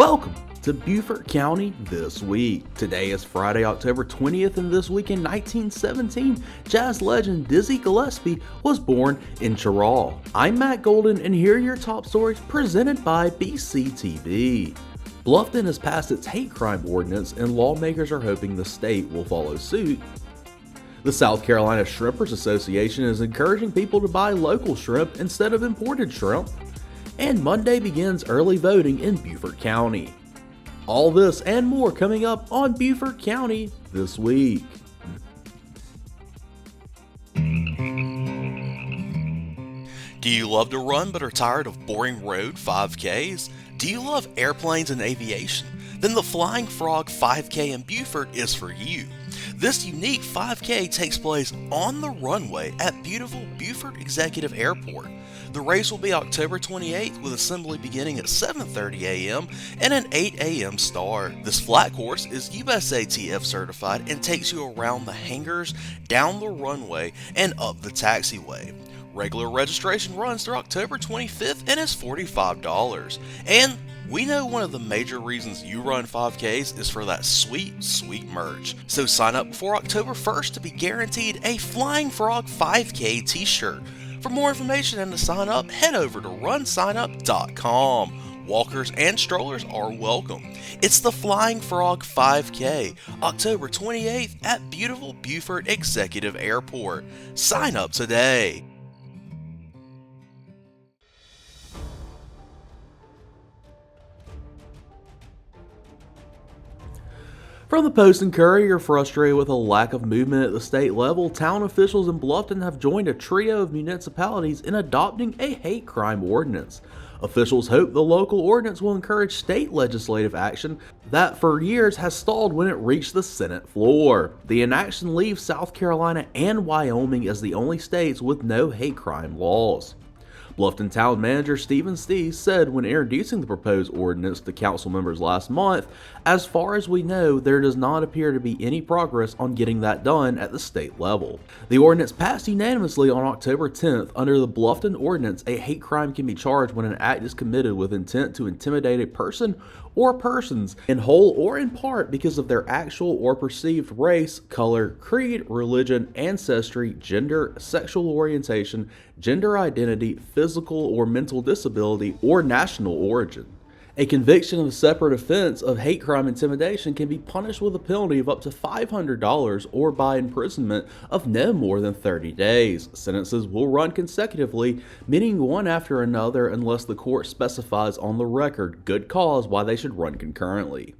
Welcome to Beaufort County This Week. Today is Friday, October 20th, and this week in 1917, jazz legend Dizzy Gillespie was born in Cheraw. I'm Matt Golden, and here are your top stories presented by BCTV. Bluffton has passed its hate crime ordinance, and lawmakers are hoping the state will follow suit. The South Carolina Shrimpers Association is encouraging people to buy local shrimp instead of imported shrimp. And Monday begins early voting in Beaufort County. All this and more coming up on Beaufort County This Week. Do you love to run but are tired of boring road 5Ks? Do you love airplanes and aviation? Then the Flying Frog 5K in Beaufort is for you. This unique 5K takes place on the runway at beautiful Beaufort Executive Airport. The race will be October 28th with assembly beginning at 7:30 a.m. and an 8 a.m. start. This flat course is USATF certified and takes you around the hangars, down the runway, and up the taxiway. Regular registration runs through October 25th and is $45. And we know one of the major reasons you run 5Ks is for that sweet, sweet merch. So sign up before October 1st to be guaranteed a Flying Frog 5K t-shirt. For more information and to sign up, head over to runsignup.com. Walkers and strollers are welcome. It's the Flying Frog 5K, October 28th at beautiful Beaufort Executive Airport. Sign up today. From the Post and Courier, frustrated with a lack of movement at the state level, town officials in Bluffton have joined a trio of municipalities in adopting a hate crime ordinance. Officials hope the local ordinance will encourage state legislative action that for years has stalled when it reached the Senate floor. The inaction leaves South Carolina and Wyoming as the only states with no hate crime laws. Bluffton Town Manager Steese said when introducing the proposed ordinance to council members last month, "As far as we know, there does not appear to be any progress on getting that done at the state level." The ordinance passed unanimously on October 10th. Under the Bluffton Ordinance, a hate crime can be charged when an act is committed with intent to intimidate a person or persons in whole or in part because of their actual or perceived race, color, creed, religion, ancestry, gender, sexual orientation, gender identity, physical or mental disability, or national origin. A conviction of a separate offense of hate crime intimidation can be punished with a penalty of up to $500 or by imprisonment of no more than 30 days. Sentences will run consecutively, meaning one after another unless the court specifies on the record good cause why they should run concurrently.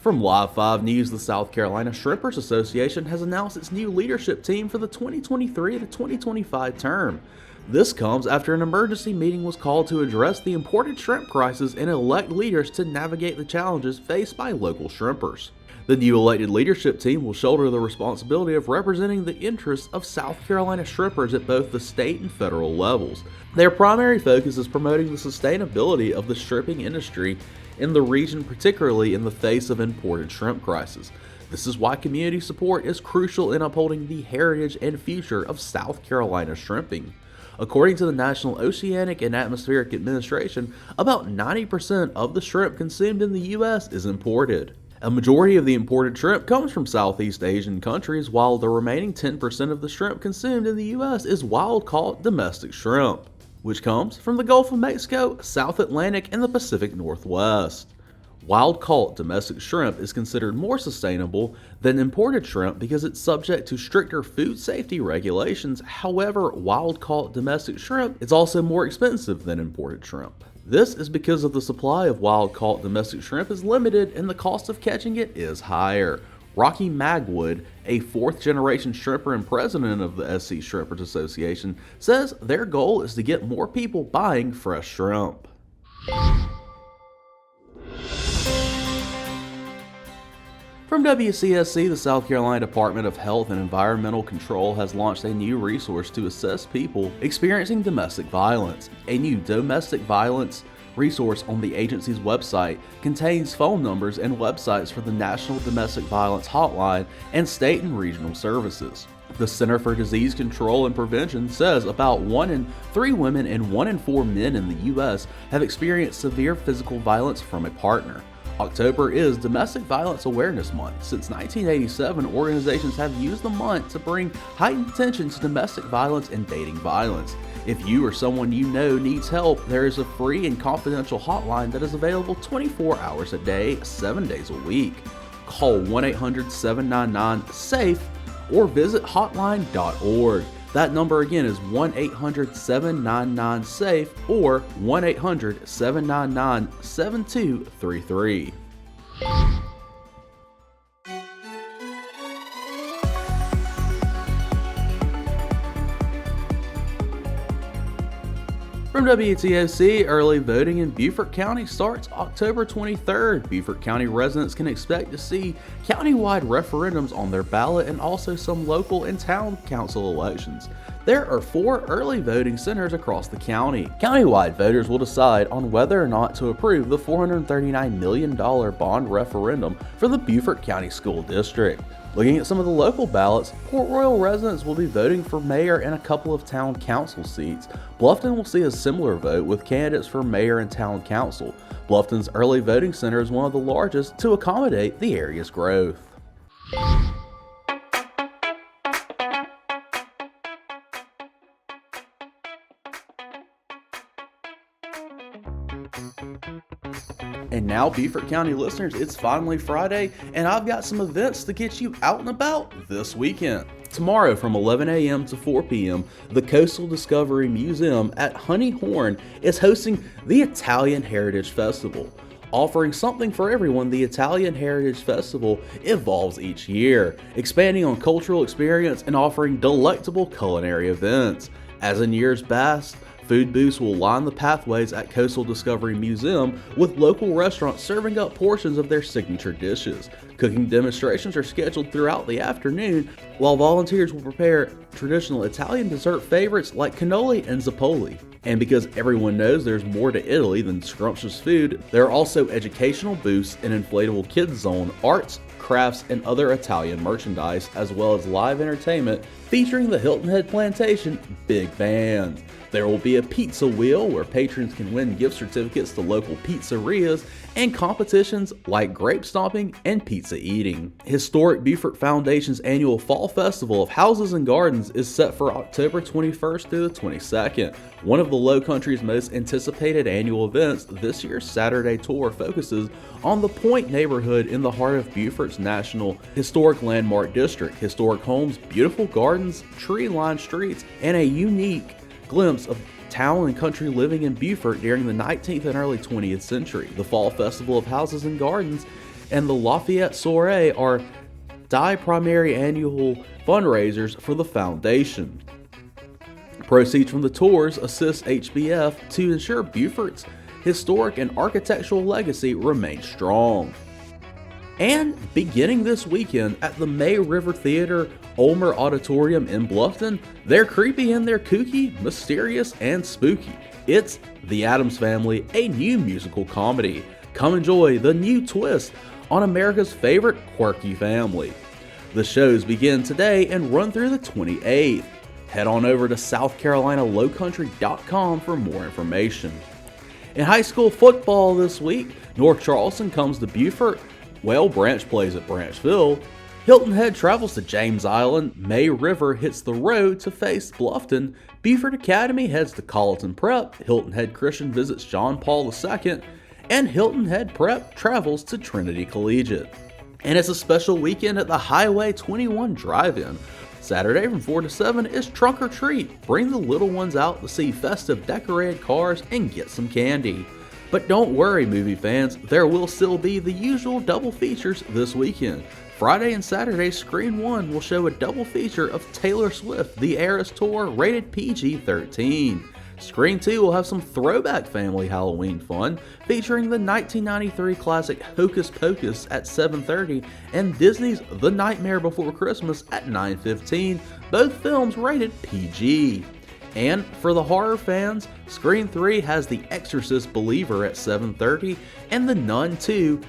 From Live 5 News, the South Carolina Shrimpers Association has announced its new leadership team for the 2023 to 2025 term. This comes after an emergency meeting was called to address the imported shrimp crisis and elect leaders to navigate the challenges faced by local shrimpers. The new elected leadership team will shoulder the responsibility of representing the interests of South Carolina shrimpers at both the state and federal levels. Their primary focus is promoting the sustainability of the shrimping industry in the region, particularly in the face of imported shrimp crisis. This is why community support is crucial in upholding the heritage and future of South Carolina shrimping. According to the National Oceanic and Atmospheric Administration, about 90% of the shrimp consumed in the U.S. is imported. A majority of the imported shrimp comes from Southeast Asian countries, while the remaining 10% of the shrimp consumed in the U.S. is wild-caught domestic shrimp, which comes from the Gulf of Mexico, South Atlantic, and the Pacific Northwest. Wild-caught domestic shrimp is considered more sustainable than imported shrimp because it's subject to stricter food safety regulations. However, wild-caught domestic shrimp is also more expensive than imported shrimp. This is because of the supply of wild-caught domestic shrimp is limited and the cost of catching it is higher. Rocky Magwood, a fourth-generation shrimper and president of the SC Shrimpers Association, says their goal is to get more people buying fresh shrimp. From WCSC, the South Carolina Department of Health and Environmental Control has launched a new resource to assess people experiencing domestic violence. A new domestic violence resource on the agency's website contains phone numbers and websites for the National Domestic Violence Hotline and state and regional services. The Center for Disease Control and Prevention says about 1 in 3 women and 1 in 4 men in the U.S. have experienced severe physical violence from a partner. October is Domestic Violence Awareness Month. Since 1987, organizations have used the month to bring heightened attention to domestic violence and dating violence. If you or someone you know needs help, there is a free and confidential hotline that is available 24 hours a day, 7 days a week. Call 1-800-799-SAFE or visit hotline.org. That number again is 1-800-799-SAFE or 1-800-799-7233. From WTOC, early voting in Beaufort County starts October 23rd. Beaufort County residents can expect to see countywide referendums on their ballot and also some local and town council elections. There are 4 early voting centers across the county. Countywide voters will decide on whether or not to approve the $439 million bond referendum for the Beaufort County School District. Looking at some of the local ballots, Port Royal residents will be voting for mayor and a couple of town council seats. Bluffton will see a similar vote with candidates for mayor and town council. Bluffton's early voting center is one of the largest to accommodate the area's growth. And now, Beaufort County listeners, it's finally Friday, and I've got some events to get you out and about this weekend. Tomorrow from 11 a.m. to 4 p.m., the Coastal Discovery Museum at Honey Horn is hosting the Italian Heritage Festival. Offering something for everyone, the Italian Heritage Festival evolves each year, expanding on cultural experience and offering delectable culinary events. As in years past, food booths will line the pathways at Coastal Discovery Museum with local restaurants serving up portions of their signature dishes. Cooking demonstrations are scheduled throughout the afternoon, while volunteers will prepare traditional Italian dessert favorites like cannoli and zappoli. And because everyone knows there's more to Italy than scrumptious food, there are also educational booths, an inflatable kids zone, arts, crafts, and other Italian merchandise, as well as live entertainment featuring the Hilton Head Plantation Big Band. There will be a pizza wheel where patrons can win gift certificates to local pizzerias and competitions like grape stomping and pizza eating. Historic Beaufort Foundation's annual Fall Festival of Houses and Gardens is set for October 21st through the 22nd. One of the Low Country's most anticipated annual events, this year's Saturday tour focuses on the Point neighborhood in the heart of Beaufort's National Historic Landmark District. Historic homes, beautiful gardens, tree-lined streets, and a unique glimpse of town and country living in Beaufort during the 19th and early 20th century. The Fall Festival of Houses and Gardens and the Lafayette Soiree are primary annual fundraisers for the foundation. Proceeds from the tours assist HBF to ensure Beaufort's historic and architectural legacy remains strong. And beginning this weekend at the May River Theater Ulmer Auditorium in Bluffton, they're creepy and they're kooky, mysterious, and spooky. It's The Addams Family, a new musical comedy. Come enjoy the new twist on America's favorite quirky family. The shows begin today and run through the 28th. Head on over to southcarolinalowcountry.com for more information. In high school football this week, North Charleston comes to Beaufort, while Branch plays at Branchville. Hilton Head travels to James Island, May River hits the road to face Bluffton, Beaufort Academy heads to Colleton Prep, Hilton Head Christian visits John Paul II, and Hilton Head Prep travels to Trinity Collegiate. And it's a special weekend at the Highway 21 Drive-In. Saturday from 4 to 7 is Trunk or Treat. Bring the little ones out to see festive decorated cars and get some candy. But don't worry, movie fans, there will still be the usual double features this weekend. Friday and Saturday, Screen 1 will show a double feature of Taylor Swift, The Eras Tour, rated PG-13. Screen 2 will have some throwback family Halloween fun, featuring the 1993 classic Hocus Pocus at 7:30 and Disney's The Nightmare Before Christmas at 9:15, both films rated PG. And for the horror fans, Screen 3 has The Exorcist Believer at 7:30 and The Nun 2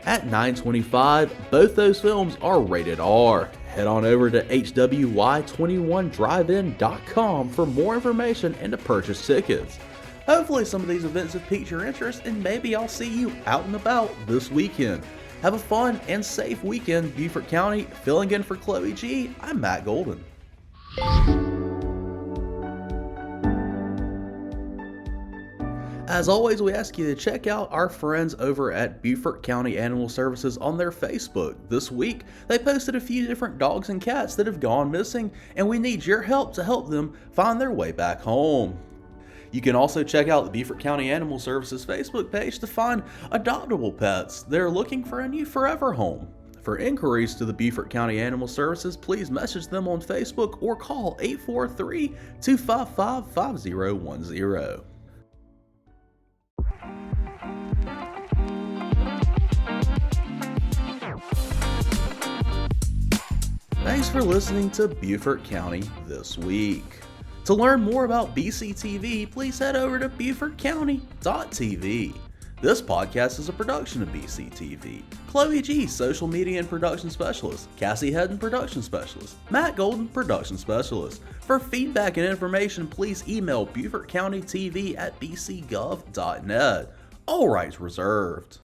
at 9:25. Both those films are rated R. Head on over to hwy21drivein.com for more information and to purchase tickets. Hopefully some of these events have piqued your interest, and maybe I'll see you out and about this weekend. Have a fun and safe weekend, Beaufort County. Filling in for Chloe G, I'm Matt Golden. As always, we ask you to check out our friends over at Beaufort County Animal Services on their Facebook. This week, they posted a few different dogs and cats that have gone missing, and we need your help to help them find their way back home. You can also check out the Beaufort County Animal Services Facebook page to find adoptable pets that are looking for a new forever home. For inquiries to the Beaufort County Animal Services, please message them on Facebook or call 843-255-5010. Thanks for listening to Beaufort County This Week. To learn more about BCTV, please head over to BeaufortCounty.tv. This podcast is a production of BCTV. Chloe G, Social Media and Production Specialist. Cassie Hedden, Production Specialist. Matt Golden, Production Specialist. For feedback and information, please email BeaufortCountyTV@bcgov.net. All rights reserved.